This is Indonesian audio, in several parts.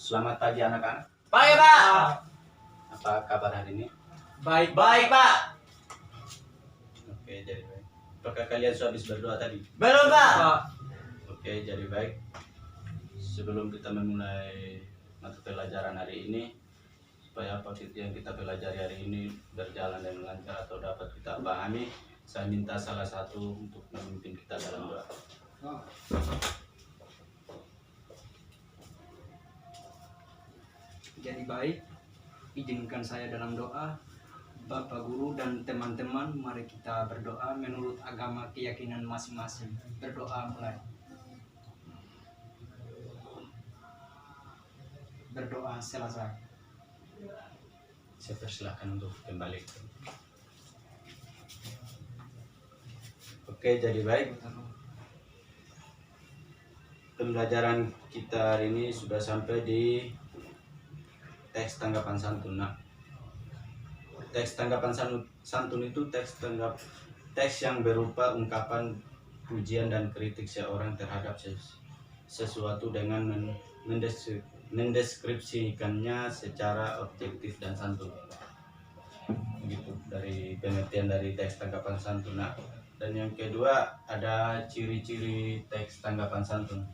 Selamat pagi anak-anak. Baik, Pak. Apa kabar hari ini? Baik, Pak. Oke, jadi baik. Apakah kalian sudah habis berdoa tadi? Belum, Pak. Oke, jadi baik. Sebelum kita memulai mata pelajaran hari ini, supaya apa yang kita pelajari hari ini berjalan dengan lancar atau dapat kita pahami, saya minta salah satu untuk memimpin kita dalam doa. Jadi baik, izinkan saya dalam doa. Bapak Guru dan teman-teman, mari kita berdoa menurut agama keyakinan masing-masing. Berdoa mulai. Berdoa selesai. Saya persilahkan untuk kembali. Oke, jadi baik. Pembelajaran kita hari ini sudah sampai di teks tanggapan santun. Nah, teks tanggapan santun itu teks yang berupa ungkapan pujian dan kritik seorang terhadap sesuatu dengan mendeskripsikannya secara objektif dan santun. Begitu dari pengertian dari teks tanggapan santun. Nah, dan yang kedua ada ciri-ciri teks tanggapan santun.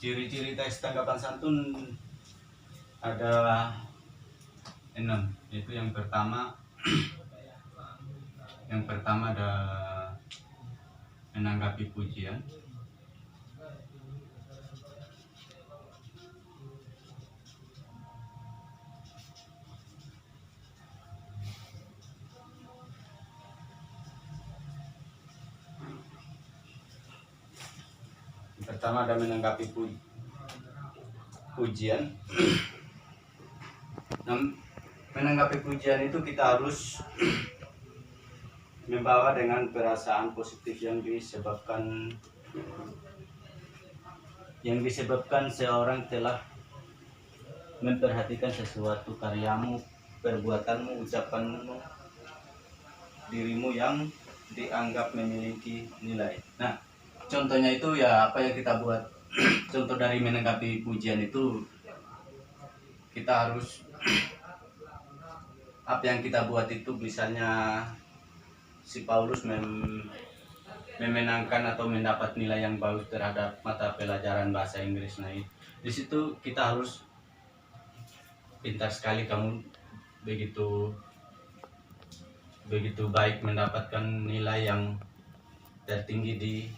Ciri-ciri teks tanggapan santun ada 6. Itu yang pertama ada menanggapi pujian. Pertama ada menanggapi pujian. Nah, menanggapi pujian itu kita harus membawa dengan perasaan positif yang disebabkan seorang telah memperhatikan sesuatu karyamu, perbuatanmu, ucapanmu, dirimu yang dianggap memiliki nilai. Nah, contohnya itu ya apa yang kita buat. Contoh dari menanggapi pujian itu kita harus apa yang kita buat itu, misalnya si Paulus memenangkan atau mendapat nilai yang bagus terhadap mata pelajaran bahasa Inggris. Nah, di situ kita harus pintar sekali, kamu begitu baik mendapatkan nilai yang tertinggi di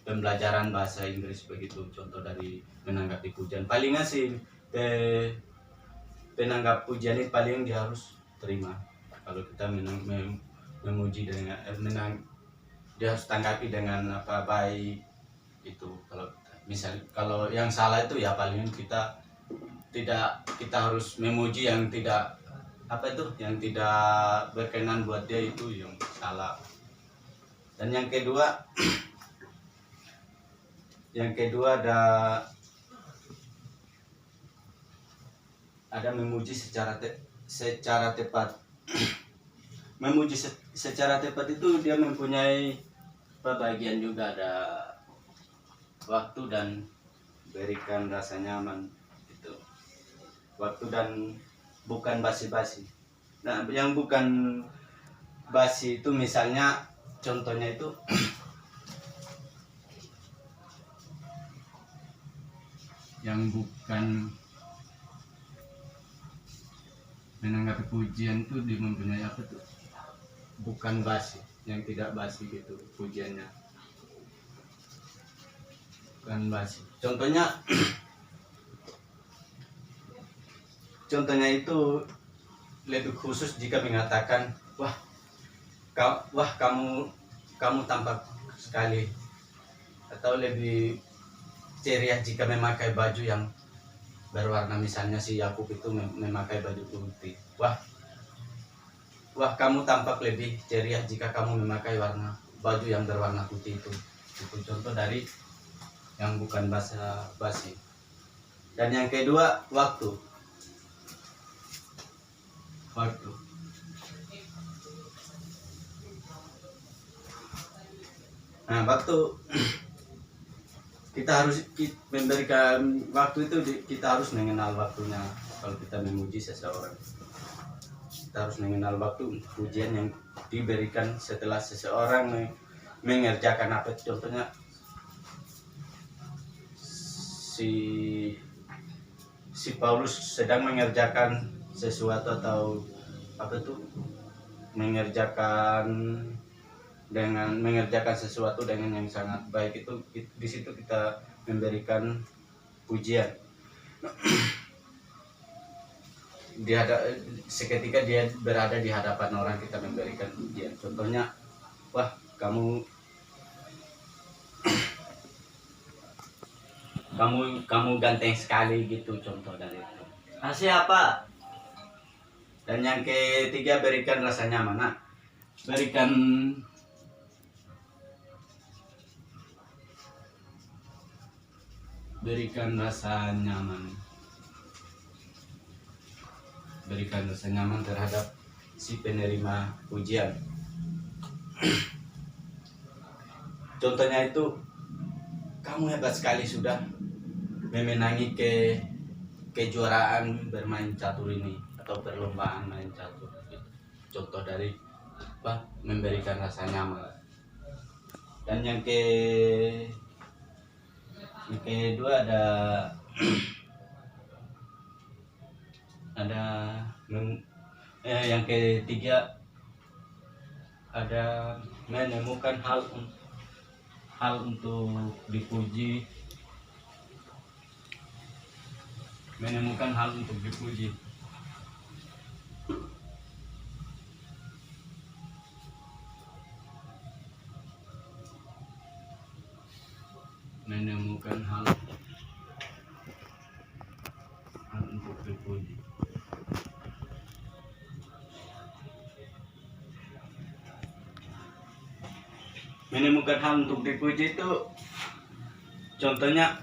pembelajaran bahasa Inggris. Begitu contoh dari menanggapi pujian. Palingnya sih penanggap pujian itu paling dia harus terima. Kalau kita memuji dengan dia harus tanggapi dengan apa baik itu. Kalau yang salah itu ya paling kita harus memuji yang tidak yang tidak berkenan buat dia, itu yang salah. Dan yang kedua ada memuji secara tepat. Memuji secara tepat itu dia mempunyai bagian juga, ada waktu dan berikan rasa nyaman itu. Waktu dan bukan basi-basi. Nah, yang bukan basi itu misalnya contohnya itu yang bukan menanggapi pujian itu dia mempunyai apa tuh, bukan basi, yang tidak basi gitu pujiannya, bukan basi. Contohnya itu lebih khusus jika mengatakan wah kamu tampak sekali, atau lebih ceria jika memakai baju yang berwarna, misalnya si Yakub itu memakai baju putih. Wah, kamu tampak lebih ceria jika kamu memakai baju yang berwarna putih itu. Itu contoh dari yang bukan basa basi. Dan yang kedua, waktu. Nah, waktu kita harus memberikan waktu itu, kita harus mengenal waktunya. Kalau kita memuji seseorang, kita harus mengenal waktu pujian yang diberikan setelah seseorang mengerjakan apa. Contohnya si Paulus sedang mengerjakan sesuatu atau apa tuh, mengerjakan sesuatu dengan yang sangat baik, itu di situ kita memberikan pujian. Seketika dia berada di hadapan orang, kita memberikan pujian. Contohnya, wah, kamu ganteng sekali gitu, contoh dari itu. Kasih apa? Dan yang ketiga, berikan rasa nyaman. Nah, berikan rasa nyaman. Berikan rasa nyaman terhadap si penerima pujian. Contohnya itu, kamu hebat sekali sudah memenangi kejuaraan bermain catur ini atau perlombaan main catur. Contoh dari memberikan rasa nyaman. Dan yang kedua yang ketiga ada menemukan hal untuk dipuji. Menemukan hal untuk dipuji. Menemukan hal untuk dipuji. Menemukan hal untuk dipuji itu contohnya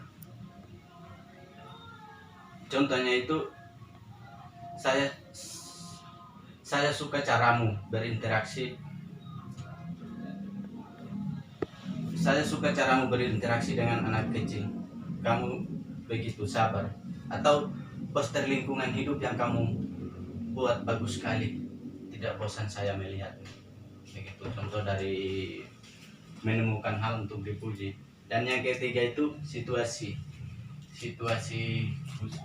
itu, saya suka caramu berinteraksi. Saya suka caramu berinteraksi dengan anak kecil. Kamu begitu sabar. Atau poster lingkungan hidup yang kamu buat bagus sekali. Tidak bosan saya melihat. Begitu contoh dari menemukan hal untuk dipuji. Dan yang ketiga itu situasi khusus.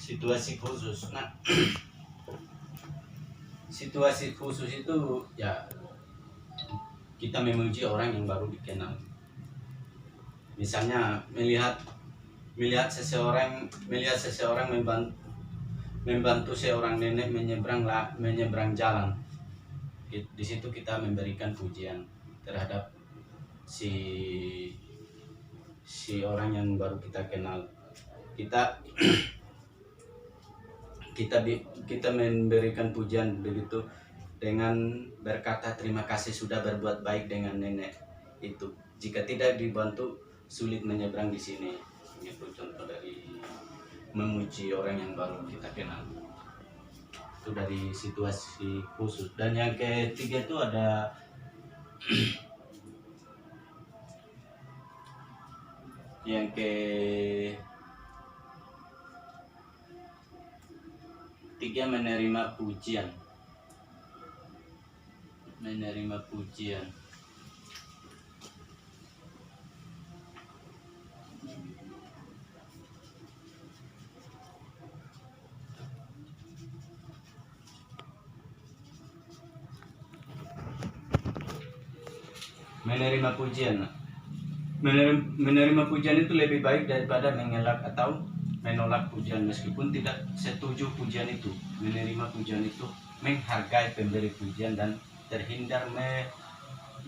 Situasi khusus. Nah, situasi khusus itu ya kita memuji orang yang baru dikenal. Misalnya melihat seseorang membantu seorang nenek menyeberang jalan. Di situ kita memberikan pujian terhadap si orang yang baru kita kenal. Kita memberikan pujian begitu dengan berkata terima kasih sudah berbuat baik dengan nenek itu. Jika tidak dibantu, sulit menyeberang di sini. Itu contoh dari memuji orang yang baru kita kenal. Itu dari situasi khusus. Dan yang ketiga itu ada yang ketiga, menerima pujian. Menerima pujian itu lebih baik daripada mengelak atau menolak pujian, meskipun tidak setuju pujian itu, menerima pujian itu, menghargai pemberi pujian dan terhindar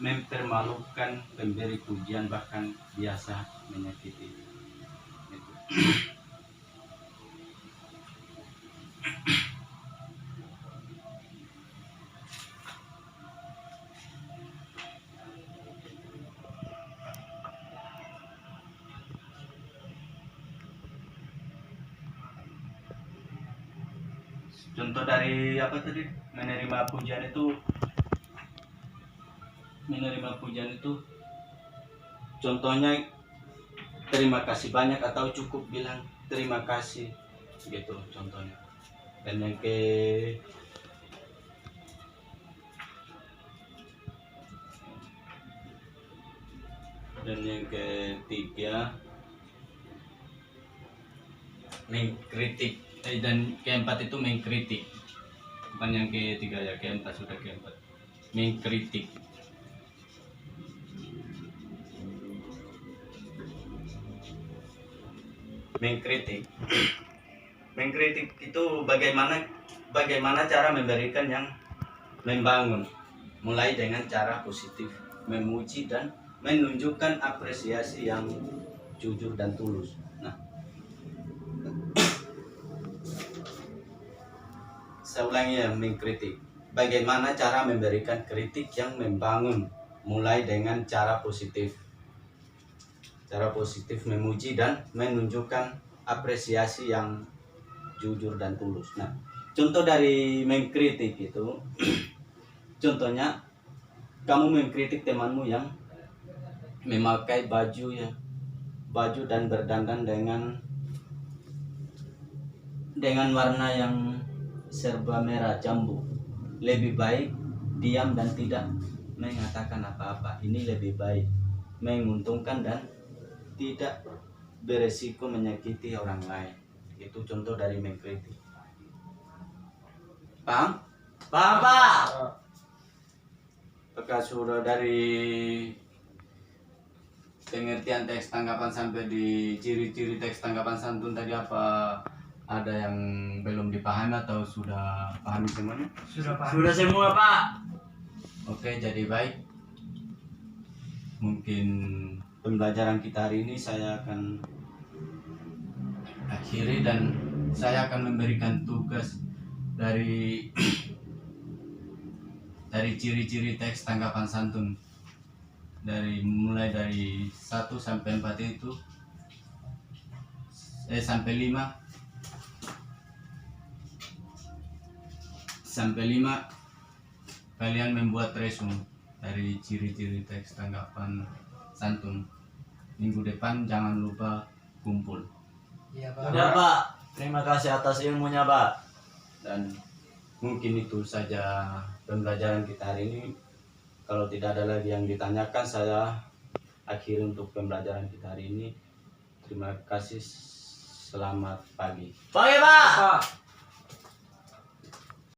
mempermalukan pemberi pujian, bahkan biasa menyakiti. Itu. Contoh dari apa tadi, menerima pujian itu, contohnya terima kasih banyak atau cukup bilang terima kasih gitu contohnya. Dan yang ketiga mengkritik, dan keempat itu mengkritik, bukan yang ketiga ya, keempat sudah, keempat mengkritik. Mengkritik itu bagaimana cara memberikan yang membangun, mulai dengan cara positif, memuji dan menunjukkan apresiasi yang jujur dan tulus. Nah, saya ulangi ya, mengkritik. Bagaimana cara memberikan kritik yang membangun, mulai dengan cara positif, memuji dan menunjukkan apresiasi yang jujur dan tulus. Nah, contoh dari mengkritik itu, contohnya kamu mengkritik temanmu yang memakai baju dan berdandan dengan warna yang serba merah jambu. Lebih baik diam dan tidak mengatakan apa-apa. Ini lebih baik, menguntungkan dan tidak beresiko menyakiti orang lain. Itu contoh dari mengkritik. Paham? Paham, Pak. Apakah sudah dari pengertian teks tanggapan sampai di ciri-ciri teks tanggapan santun tadi, apa ada yang belum dipahami atau sudah pahami semuanya? Sudah semua, Pak. Oke, jadi baik. Mungkin pembelajaran kita hari ini saya akan akhiri, dan saya akan memberikan tugas dari ciri-ciri teks tanggapan santun, mulai dari 1 sampai 4 itu, sampai 5 kalian membuat resume dari ciri-ciri teks tanggapan santun. Minggu depan jangan lupa kumpul. Iya, Pak. Ya, Pak. Terima kasih atas ilmunya, Pak. Dan mungkin itu saja pembelajaran kita hari ini. Kalau tidak ada lagi yang ditanyakan, saya akhiri untuk pembelajaran kita hari ini. Terima kasih. Selamat pagi. Pagi, Pak. Pak.